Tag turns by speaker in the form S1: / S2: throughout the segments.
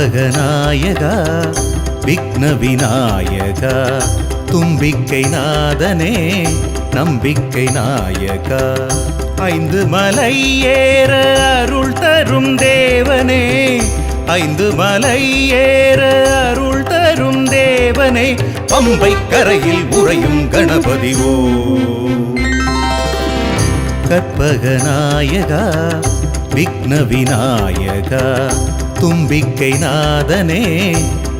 S1: கற்பகநாயகா விக்ன விநாயகா தும்பிக்கை நாதனே நம்பிக்கை நாயகா ஐந்து மலை ஏற அருள் தரும் தேவனே ஐந்து மலை ஏற அருள் தரும் தேவனே பம்பை கரையில் உறையும் கணபதிவோ கற்பகநாயகா விக்ன விநாயகா தும்பிக்கை நாதனே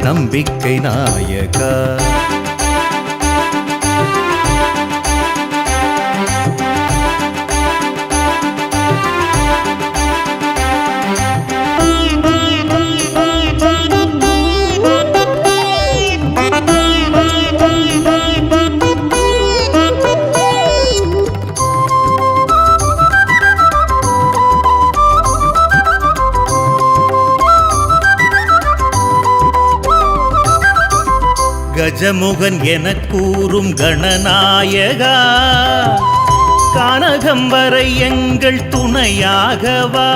S1: நம்பிக்கை நாயகா கஜமுகன் என கூறும் கணநாயகா கானகம் வரை எங்கள் துணையாகவா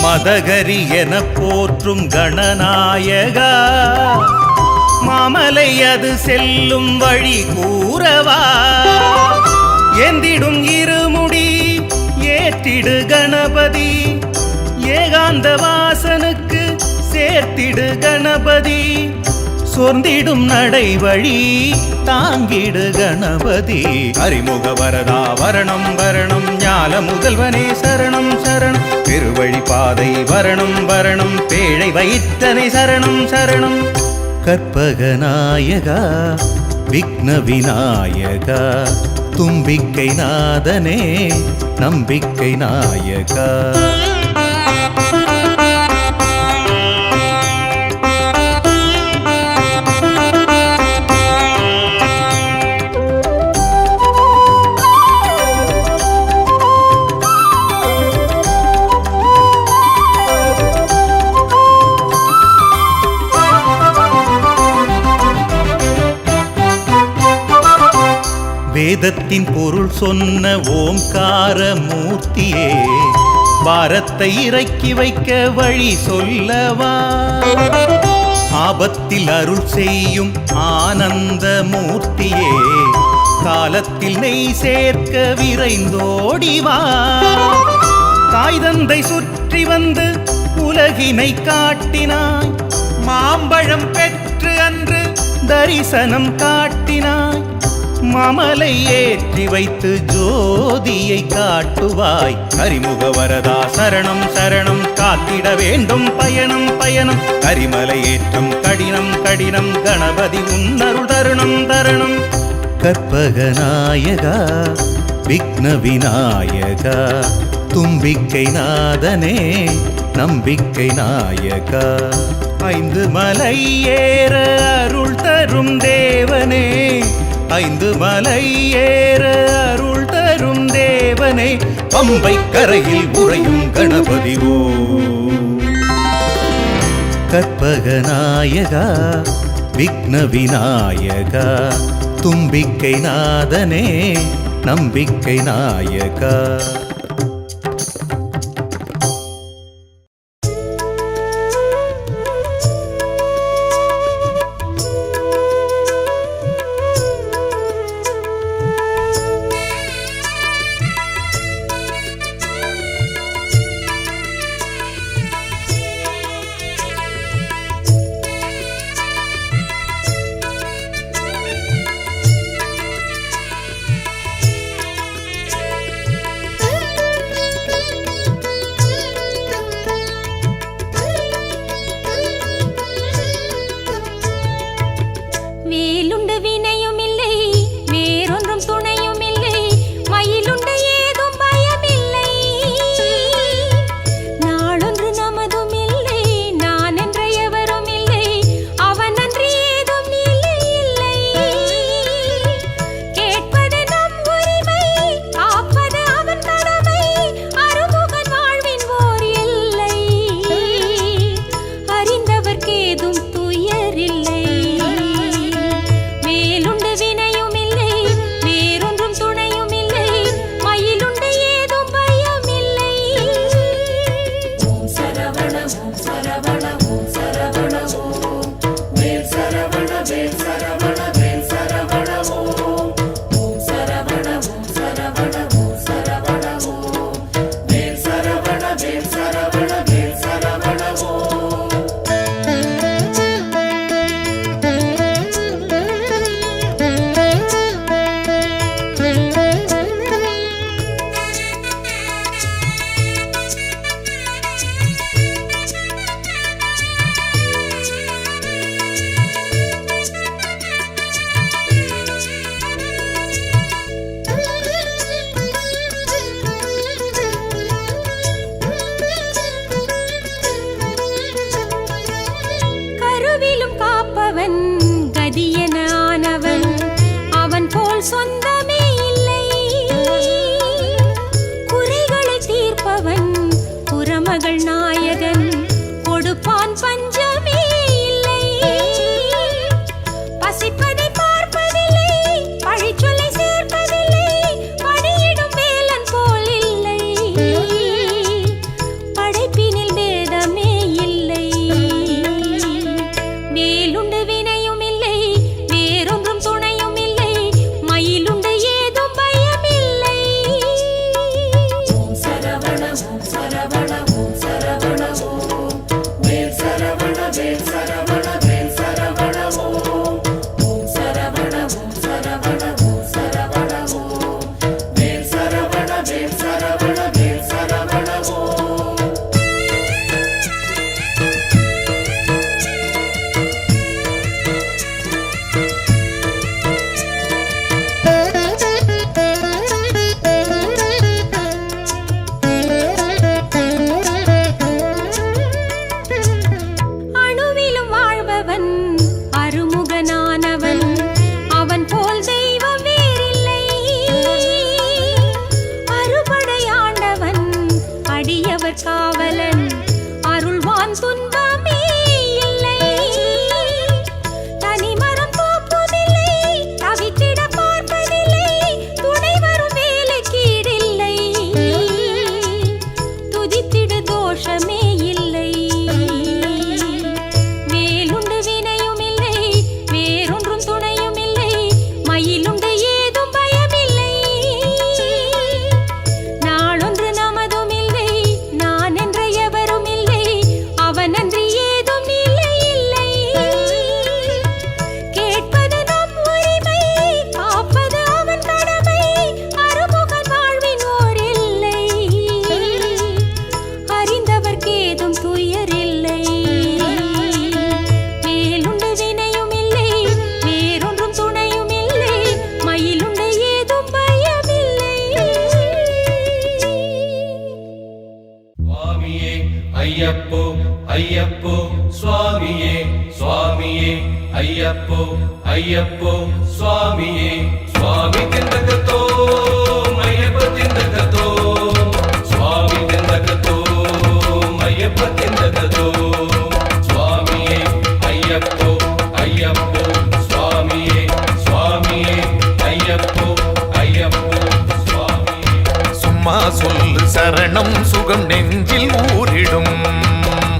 S1: மதகரி என போற்றும் கணநாயகா மாமலை அது செல்லும் வழி கூறவா ஏந்திடும் இருமுடி ஏற்றிடு கணபதி ஏகாந்த வாசனுக்கு சேர்த்திடு கணபதி சோர்ந்திடும் நடை வழி தாங்கிடு கணபதி அறிமுக வரதா வரணம் வரணம் ஞால முதல்வனே சரணம் சரணம் திருவழி பாதை வரணம் வரணம் பேழை வயிற்றனை சரணம் சரணம் கற்பகநாயகா விக்ன விநாயகா தும்பிக்கை நாதனே நம்பிக்கை நாயகா வேதத்தின் பொருள் சொன்ன ஓம்கார மூர்த்தியே பாரத்தை இறக்கி வைக்க வழி சொல்லவா ஆபத்தில் அருள் செய்யும் ஆனந்த மூர்த்தியே காலத்தில் நெய் சேர்க்க விரைந்தோடிவா தாய் தந்தை சுற்றி வந்து உலகினை காட்டினாய் மாம்பழம் பெற்று அன்று தரிசனம் காட்டினாய் மாமலை ஏற்றி வைத்து ஜோதியை காட்டுவாய் கரிமுக வரதா சரணம் சரணம் காத்திட வேண்டும் பயணம் பயணம் கரிமலை ஏற்றம் கடினம் கடினம் கணபதி உன்னருள் தருணம் தருணம் கற்பகநாயகா விக்ன விநாயகா தும்பிக்கை நாதனே நம்பிக்கை நாயகா ஐந்து மலை ஏற அருள் தரும் தேவனே ஐந்து மலை ஏற அருள் தரும் தேவனே பம்பை கரையில் உறையும் கணபதிவோ கற்பகநாயகா விக்ன விநாயகா தும்பிக்கை நாதனே நம்பிக்கை நாயகா
S2: போல் சொந்தமே இல்லை. குறைகளை தீர்ப்பவன் குரமகள் நாயகன், கொடுப்பான் பஞ்சமே இல்லை. பசிப்பதை பார்ப்பதில்லை, பழிச்சொல்லை சேர்ப்பதில்லை, பணியிடும் வேலன் போல் இல்லை. படைப்பினில் பேதமே இல்லை. வேலுண்டு வினையும் இல்லை, வேறொன்றும் துணையும் இல்லை, மயிலுண்டு ஏதும் பயமில்லை.
S3: ஓம் சரவண ஓம் சரவண ஓம் சரவண ஓம் வேல் சரவண வேல் சரவண வேல் சரவண ஓம். ஓம் சரவண ஓம் சரவண ஓம் சரவண ஓம் வேல் சரவண வேல் சரவண வேல் சரவண ஓம்.
S2: அணுவிலும் வாழ்பவன் அருமுகனானவன், அவன் போல் தெய்வம் வேறில்லை. அறுபடையாண்டவன் அடியவர் காவலன், அருள்வான் துன்பமே இல்லை. தனிமரம் போக்குவதில்லை, தவித்திட பார்ப்பதில்லை, துணை வரும் வேலைக்கீடில்லை. துதித்திடு தோஷமே இல்லை. வேலுண்டு வினையும் இல்லை, வேறொன்றும் துணையும் இல்லை, மயிலுண்டு ஏதும் பயமில்லை. நாளொன்று நமதும் இல்லை, நான் என்ற எவரும் இல்லை, அவனன்றி ஏதும் இல்லை இல்லை. கேட்பது நம் உரிமை, காப்பது அவன் கடமை, அருமுகன் வாழ்வின் ஓர் இல்லை. அறிந்தவர்க்கு ஏதும் துயரில்லை. வேலுண்டு வினையும் இல்லை, வேறொன்றும் துணையும் இல்லை, மயிலுண்டு ஏதும் பயமில்லை.
S4: சுவாமியே ஐயப்போ ஐயப்போ சுவாமியே சுவாமியே ஐயப்போ ஐயப்போ சுவாமியே சுவாமி திண்டகத்தோ ஐயப்ப திண்டகத்தோ சுவாமி திண்டகத்தோ ஐயப்ப திண்டகத்தோ சுவாமியே ஐயப்போ ஐயப்போ சுவாமியே சுவாமியே ஐயப்போ ஐயப்போ சுவாமியே.
S5: சும்மா சொல்லு சரணம் சுகம் நெஞ்சில் ஊறிடும்.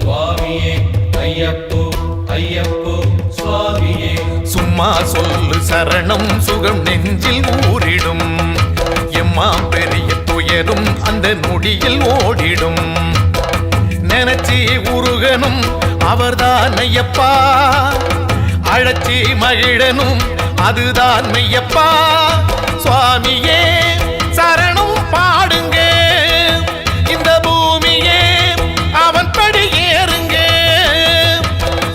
S4: சுவாமியே ஐயப்போ ஐயப்போ சுவாமியே
S5: சும்மா சொல்லு சரணம் சுகம் நெஞ்சில் ஊறிடும். எம்மா பெரிய துயரும் அந்த நொடியில் ஓடிடும். நினைச்சி உருகனும் அவர்தான் ஐயப்பா, அழைச்சி மகிழனும் அதுதான் மெய்யப்பா. சுவாமியே சரணம் பாடுங்க, இந்த பூமியே அவன் படி ஏறுங்க.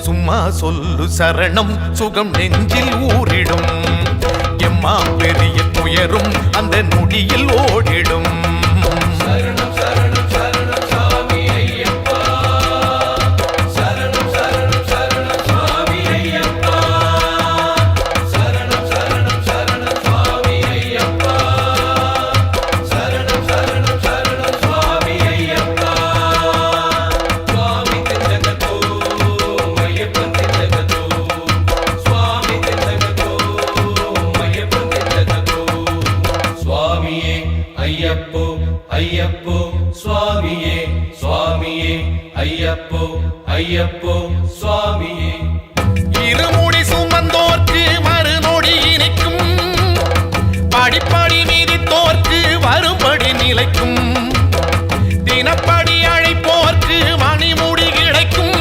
S5: சும்மா சொல்லு சரணம் சுகம் நெஞ்சில் ஊறிடும். எம்மா பெரிய துயரும் அந்த நொடியில் ஓடிடும்.
S4: சரணம் சரணம் சரணம் சுவாமி ஐயப்பா சரணம் சரணம் சரணம் சுவாமி ஐயப்பா சரணம் சரணம் சரணம் சுவாமி ஐயப்பா சரணம் சரணம் சரணம் சுவாமி ஐயப்பா. சுவாமி திண்டகத்தோ ஐயப்பன் திண்டகத்தோ சுவாமி திண்டகத்தோ ஐயப்பன் திண்டகத்தோ சுவாமியே ஐயப்போ ஐயப்போ சுவாமியே சுவாமியே ஐயப்போ ஐயப்போ சுவாமியே.
S5: இருமுடி சுமந்தோர்க்கு மறுநொடி இனிக்கும், படிப்படி மீதித்தோர்க்கு வரும்படி நிலைக்கும். தினப்படி அழைப்போர்க்கு மணிமுடி கிடைக்கும்.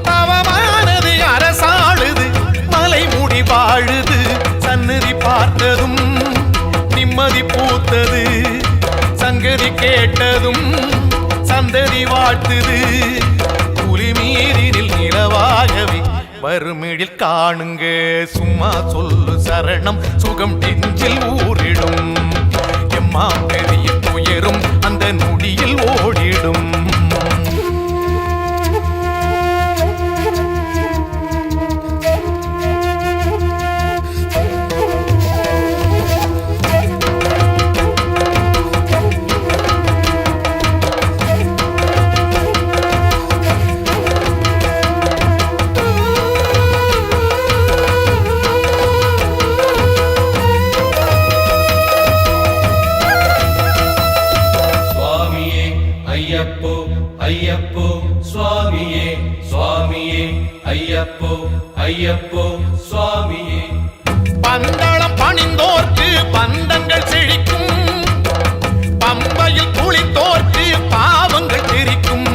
S5: தவமானது அரசாளுது, மலைமுடி வாழுது. சந்நிதி பார்த்ததும் நிம்மதி பூத்தது, சங்கதி கேட்டதும் சந்ததி வாழ்த்துது. புலிமீறினில் நிலவாகவே வறுமிழில் காணுங்க. சும்மா சொல்லு சரணம் சுகம் நெஞ்சில் ஊறிடும். எம்மா பெரிய துயரும் அந்த நொடியில் ஓடிடும்.
S4: ஐயப்போ சுவாமியே.
S5: பந்தளம் பணிந்தோர்க்கு பந்தங்கள் செழிக்கும், பம்பையில் குளித்தோர்க்கு பாவங்கள் தெரிக்கும்,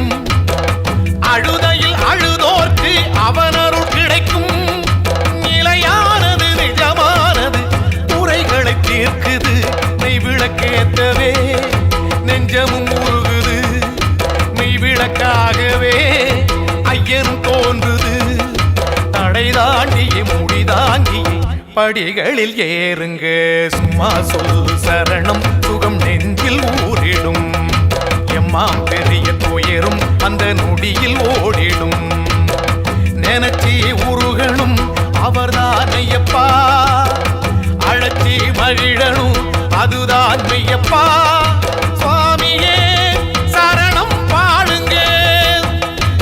S5: அழுதையில் அழுதோர்க்கு அவனருள் கிடைக்கும். நிலையானது நிஜமானது குறைகளை தீர்க்குது, மெய் விளக்கேற்றவே நெஞ்சமும் உருகுது. மெய் விளக்காகவே ஐயனும் தோன்றுது. தடை தாண்டிய முடி தாங்கிய படிகளில் ஏறுங்க, சும்மா சொல் சரணம் சுகம் நெஞ்சில் ஊறிடும். எம்மாம் பெரிய துயரும் அந்த நொடியில் ஓடிடும். நினைச்சி உருகணும் அவர்தான் ஐயப்பா, அழைச்சி மகிழணும் அதுதான் மெய்யப்பா. சுவாமியே சரணம் பாடுங்க,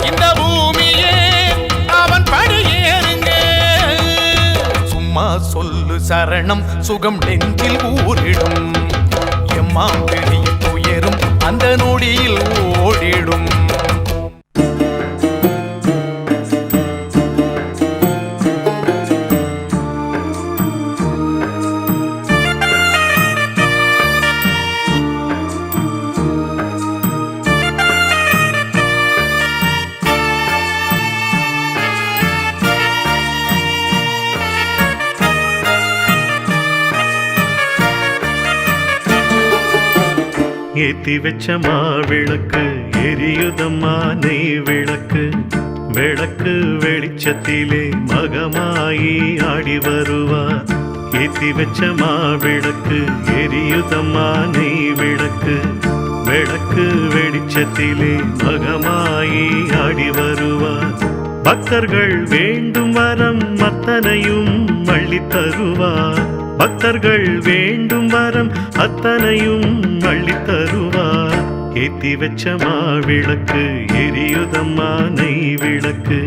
S5: இந்த பூமியே அவன் படியேறுங்க. சும்மா சொல்லு சரணம் சுகம் நெஞ்சில் ஊறிடும். எம்மாம் பெரிய துயரும் அந்த நொடியில் ஓடிடும்.
S6: ஏத்தி வச்ச மாவிளக்கு எரியுதம்மா நெய் விளக்கு, விளக்கு வெளிச்சத்திலே மகமாயி ஆடி வருவா. ஏத்தி வச்ச மாவிளக்கு எரியுதம்மா நெய் விளக்கு, விளக்கு வெளிச்சத்திலே மகமாயி ஆடி வருவா. பக்தர்கள் வேண்டும் வரம் அத்தனையும் அள்ளி தருவார், பக்தர்கள் வேண்டும் வரம் அத்தனையும் அள்ளி தருவார். ஏத்தி வச்ச மாவிளக்கு எரியுதம்மா நெய் விளக்கு,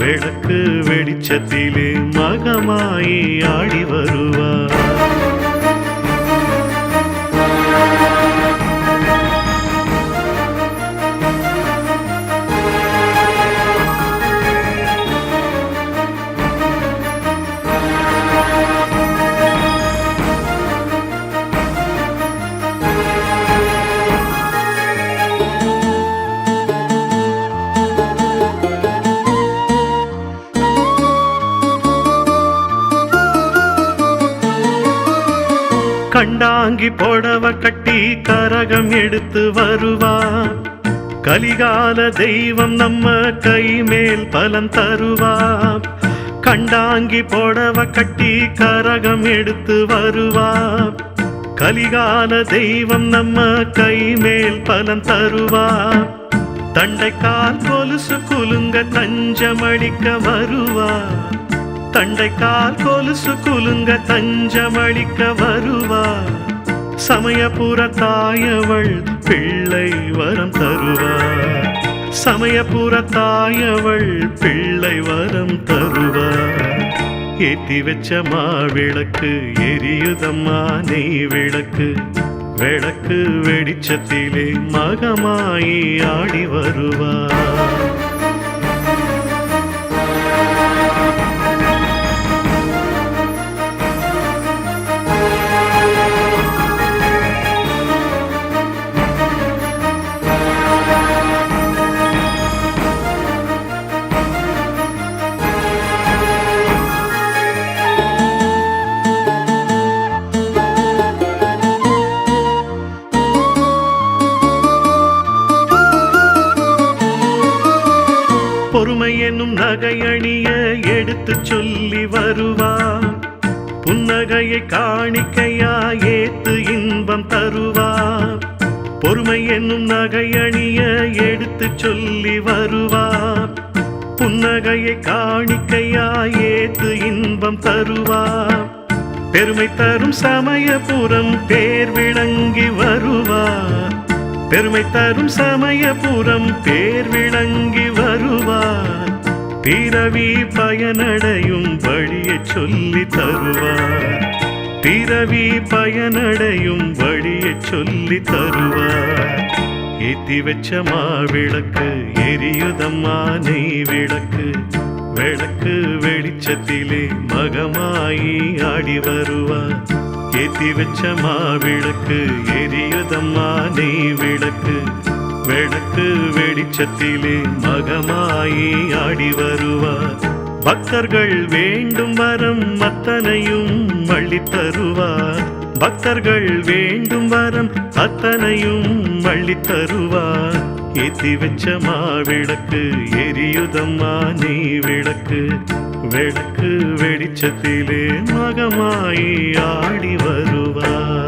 S6: விளக்கு வெளிச்சத்திலே மகமாயி ஆடி வருவார். கண்டாங்கி போடவ கட்டி கரகம் எடுத்து வருவார். கலிகால தெய்வம் நம்ம கை மேல் பலன் தருவார். கண்டாங்கி போடவ கட்டி கரகம் எடுத்து வருவார். கலிகால தெய்வம் நம்ம கை மேல் பலன் தருவார். தண்டைக்கால் கொலுசு குலுங்க தஞ்சமளிக்க வருவார். தண்டைக்கால் கொலுசு குலுங்க தஞ்சமளிக்க வருவார். சமயபுர தாயவள் பிள்ளை வரம் தருவார். சமயபுர தாயவள் பிள்ளை வரம் தருவார். ஏத்தி வச்ச மாவிளக்கு எரியுதம்மா நெய் விளக்கு, விளக்கு வெளிச்சத்திலே மகமாயி ஆடி வருவார். பொறுமை என்னும் நகையணிய எடுத்து சொல்லி வருவார். புன்னகையை காணிக்கையா ஏத்து இன்பம் தருவார். பொறுமை என்னும் நகையணிய எடுத்து சொல்லி வருவார். புன்னகையை காணிக்கையா ஏத்து இன்பம் தருவார். பெருமை தரும் சமயபுரம் பேர் விளங்கி வருவார். பெருமை தரும் சமயபுரம் பேர் விளங்கி வருவார். பிறவி பயனடையும் வழியை சொல்லி தருவார். பிறவி பயனடையும் வழியை சொல்லி தருவார். ஏத்தி வச்ச மாவிளக்கு எரியுதம்மா நெய் விளக்கு, விளக்கு வெளிச்சத்திலே மகமாயி ஆடி வருவார். ஏத்தி வச்ச மாவிளக்கு எரியுதம்மா நெய் விளக்கு. விளக்கு வெளிச்சத்திலே மகமாயி ஆடி வருவார். பக்தர்கள் வேண்டும் வரம் அத்தனையும் அள்ளித் தருவார். பக்தர்கள் வேண்டும் வரம் அத்தனையும் அள்ளித் தருவார். ஏத்தி வச்ச மாவிளக்கு எரியுதம்மா நெய் விளக்கு. விளக்கு வெளிச்சத்திலே மகமாயி ஆடி வருவார்.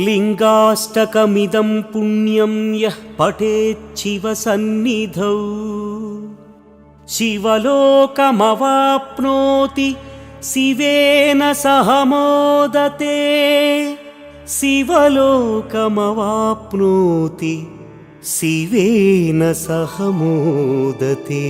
S7: लिङ्गाष्टकमिदं पुण्यं यः पठेत् शिवसन्निधौ शिवलोकमवाप्नोति शिवेन सह मोदते. शिवलोकमवाप्नोति शिवेन सह मोदते.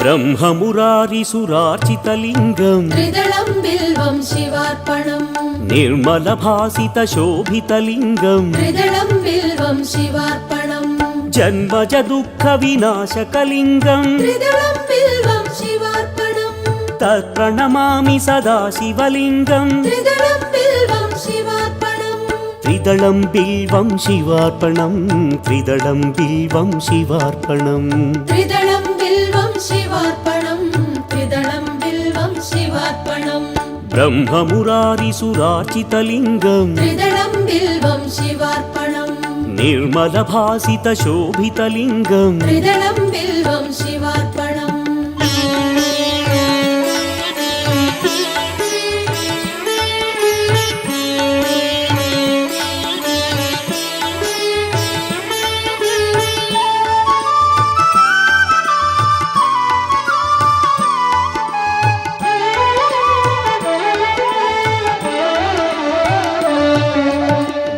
S7: ब्रह्ममुरारिसुरार्चितलिङ्गम्
S3: त्रिदलं बिल्वं शिवार्पणम्.
S7: निर्मलभासितशोभितलिङ्गम्
S3: त्रिदलं बिल्वं शिवार्पणम्.
S7: जन्मज दुःखविनाशकलिङ्गम्
S3: त्रिदलं बिल्वं शिवार्पणम्.
S7: तत्प्रणमामि सदा शिवलिङ्गम्.
S3: त्रिदलं बिल्वं शिवार्पणम्.
S7: त्रिदलं बिल्वं शिवार्पणम्. त्रिदलं बिल्वं शिवार्पणम्.
S3: त्रिदलं बिल्वं शिवार्पणम्. त्रिदलं बिल्वं शिवार्पणम्.
S7: ब्रह्ममुरारिसुरार्चितलिङ्गम्
S3: त्रिदलं बिल्वं शिवार्पणम्.
S7: निर्मलभासितशोभितलिङ्गम्
S3: त्रिदलं बिल्वं शिवार्पणम्.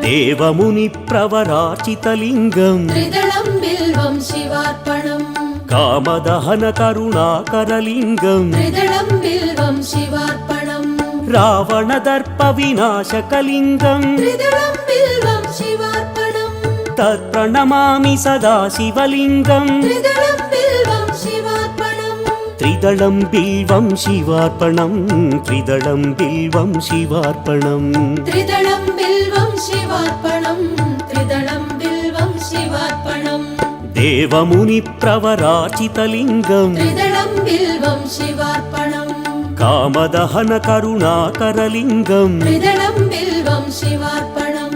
S7: देवमुनिप्रवरार्चितलिङ्गम्
S3: त्रिदलं बिल्वं शिवार्पणम्.
S7: कामदहनकरुणाकरलिङ्गम्
S3: त्रिदलं बिल्वं शिवार्पणम्.
S7: रावणदर्पविनाशकलिङ्गम्
S3: त्रिदलं बिल्वं शिवार्पणम्.
S7: तत्प्रणमामि सदा शिवलिङ्गम्.
S3: त्रिदलं बिल्वं शिवार्पणम्.
S7: त्रिदलं बिल्वं शिवार्पणम्. त्रिदलं बिल्वं शिवार्पणम्.
S3: त्रिदलं बिल्वं शिवार्पणम्. त्रिदलं बिल्वं शिवार्पणम्.
S7: देवमुनिप्रवरार्चितलिङ्गम्
S3: त्रिदलं बिल्वं शिवार्पणम्.
S7: कामदहनकरुणाकरलिङ्गम्
S3: त्रिदलं बिल्वं शिवार्पणम्.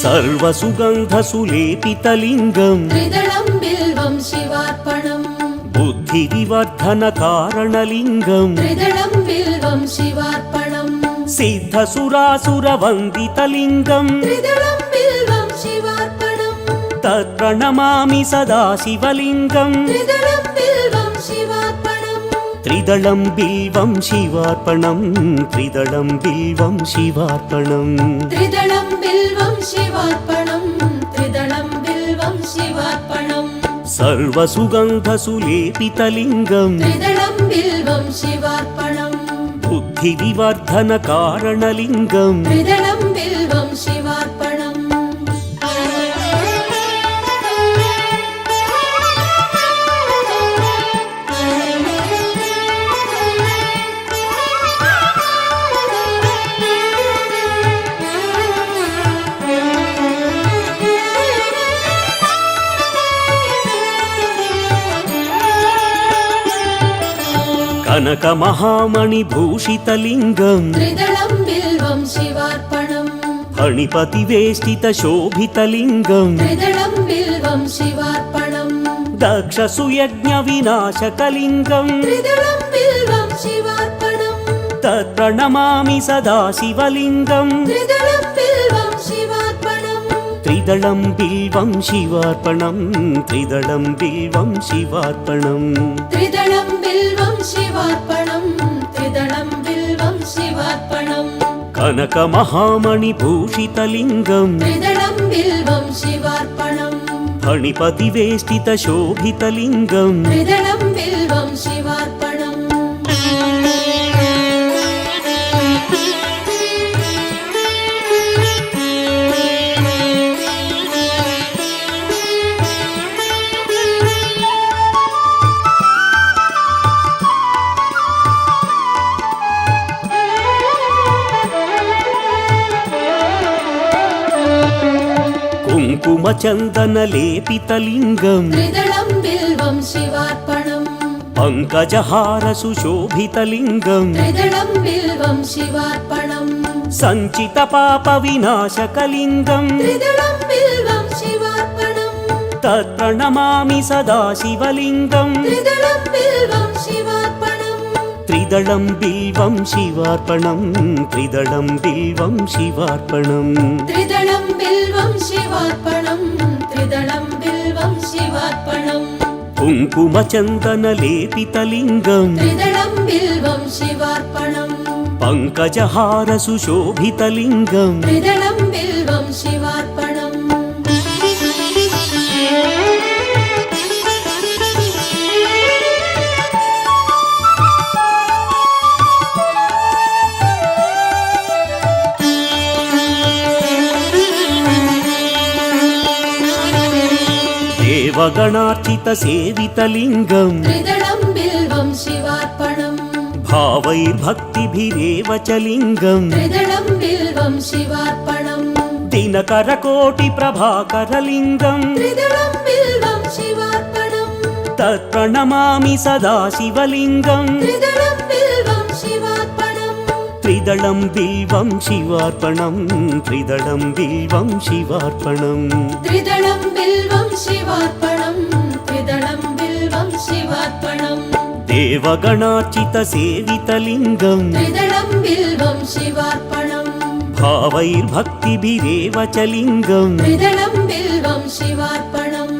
S7: सर्वसुगन्धसुलेपितलिङ्गम्
S3: त्रिदलं बिल्वं शिवार्पणम्.
S7: बुद्धिविवर्धनकारणलिङ्गम्
S3: त्रिदलं बिल्वं शिवार्पणम्.
S7: सिद्धसुरासुरवन्दितलिङ्गम्
S3: त्रिदलं बिल्वं शिवार्पणम्.
S7: तत्प्रणमामि सदा शिवलिङ्गम्.
S3: त्रिदलं बिल्वं शिवार्पणम्.
S7: त्रिदलं बिल्वं शिवार्पणम्. त्रिदलं बिल्वं शिवार्पणम्.
S3: त्रिदलं बिल्वं शिवार्पणम्. त्रिदलं बिल्वं शिवार्पणम्.
S7: सर्वसुगन्धसुलेपितलिङ्गम्
S3: त्रिदलं बिल्वं शिवार्पणम्.
S7: बुद्धिविवर्धनकारणलिङ्गम्
S3: त्रिदलं बिल्वं शिवार्पणम्.
S7: कनकमहामणिभूषितलिङ्गम्
S3: त्रिदलं बिल्वं शिवार्पणम्.
S7: फणिपतिवेष्टितशोभितलिङ्गम्
S3: त्रिदलं बिल्वं शिवार्पणम्.
S7: दक्षसुयज्ञविनाशकलिङ्गम्
S3: त्रिदलं बिल्वं शिवार्पणम्.
S7: तत् प्रणमामि सदा शिवलिङ्गम्
S3: त्रिदलं बिल्वं शिवार्पणम्
S7: त्रिदलं बिल्वं शिवार्पणम् त्रिदलं बिल्वं शिवार्पणम्
S3: त्रिदलं बिल्वं शिवार्पणम् त्रिदलं बिल्वं शिवार्पणम्
S7: कनकमहामणिभूषितलिङ्गम्
S3: त्रिदलं बिल्वं शिवार्पणम्
S7: फणिपतिवेष्टितशोभितलिङ्गम्
S3: त्रिदलं बिल्वं शिवार्पणम्
S7: कुङ्कुमचन्दनलेपितलिङ्गम्
S3: त्रिदलं बिल्वं शिवार्पणम्
S7: पङ्कजहारसुशोभितलिङ्गम्
S3: त्रिदलं बिल्वं शिवार्पणम्
S7: सञ्चितपापविनाशकलिङ्गम्
S3: त्रिदलं बिल्वं शिवार्पणम्
S7: तत् प्रणमामि सदा शिवलिङ्गम्
S3: त्रिदलं बिल्वं शिवार्पणम्
S7: त्रिदलं बिल्वं शिवार्पणम् त्रिदलं बिल्वं शिवार्पणम्
S3: त्रिदलं बिल्वं शिवार्पणम् त्रिदलं बिल्वं शिवार्पणम्
S7: कुङ्कुमचन्दनलेपितलिङ्गम्
S3: त्रिदलं बिल्वं शिवार्पणम्
S7: पङ्कजहारसुशोभितलिङ्गम्
S3: त्रिदलं बिल्वं शिवार्पणम्
S7: देवगणार्चितसेवितलिङ्गम्
S3: त्रिदलं बिल्वं शिवार्पणम्
S7: भावैर्भक्तिभिरेव च लिङ्गम्
S3: त्रिदलं बिल्वं शिवार्पणम्
S7: दिनकरकोटिप्रभाकरलिङ्गम्
S3: त्रिदलं बिल्वं शिवार्पणम्
S7: तत् प्रणमामि सदा शिवलिङ्गम्
S3: त्रिदलं बिल्वं शिवार्पणम्
S7: त्रिदलं बिल्वं शिवार्पणम् त्रिदलं बिल्वं शिवार्पणम्
S3: त्रिदलं बिल्वं शिवार्पणम् त्रिदलं बिल्वं शिवार्पणम्
S7: देवगणार्चितसेवितलिङ्गम्
S3: त्रिदलं बिल्वं शिवार्पणम्
S7: भावैर्भक्तिभिरेव च लिङ्गम्
S3: त्रिदलं बिल्वं शिवार्पणम्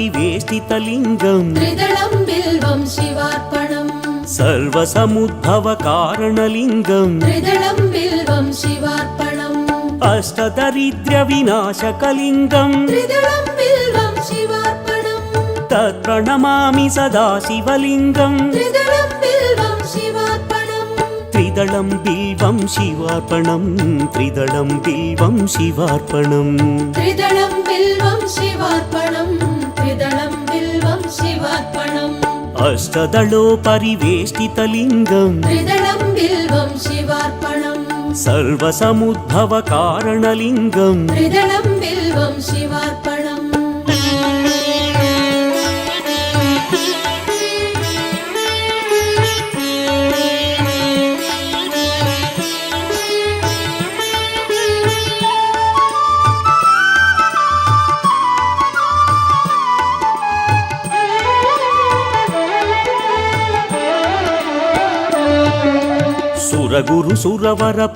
S7: अष्टदलोपरिवेष्टितलिङ्गम्
S3: त्रिदलं बिल्वं शिवार्पणम्
S7: सर्वसमुद्भवकारणलिङ्गम्
S3: त्रिदलं बिल्वं शिवार्पणम्
S7: अष्टदरिद्र्यविनाशकलिङ्गम्
S3: त्रिदलं बिल्वं शिवार्पणम्
S7: तत् प्रणमामि सदा शिवलिङ्गम्
S3: त्रिदलं बिल्वं शिवार्पणम्
S7: त्रिदलं बिल्वं शिवार्पणम् त्रिदलं बिल्वं शिवार्पणम्
S3: त्रिदलं बिल्वं शिवार्पणम् त्रिदलं बिल्वं शिवार्पणम्
S7: अष्टदलोपरिवेष्टितलिङ्गम्
S3: त्रिदलं बिल्वं शिवार्पणम्
S7: सर्वसमुद्भवकारणलिङ्गम्
S3: त्रिदलं बिल्वं शिवार्पणम्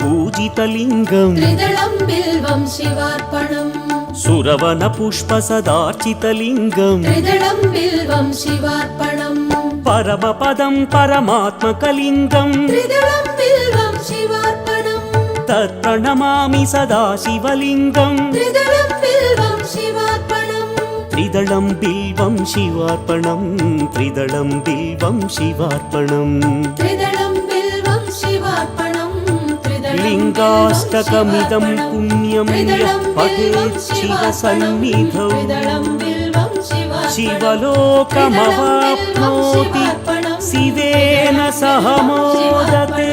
S7: सुरगुरुसुरवरपूजितलिङ्गम्
S3: त्रिदलं बिल्वं शिवार्पणम्
S7: सुरवनपुष्पसदार्चितलिङ्गम्
S3: त्रिदलं बिल्वं शिवार्पणम्
S7: परमपदं परमात्मकलिङ्गम्
S3: त्रिदलं बिल्वं शिवार्पणम्
S7: तत् प्रणमामि सदा शिवलिङ्गम्
S3: त्रिदलं बिल्वं शिवार्पणम्
S7: त्रिदलं बिल्वं शिवार्पणम् त्रिदलं बिल्वं शिवार्पणम्
S3: त्रिदलं बिल्वं शिवार्पणम्
S7: लिङ्गाष्टकमिदं पुण्यं यः पठेत् शिवसन्निधौ शिवलोकमवाप्नोति शिवेन सह मोदते।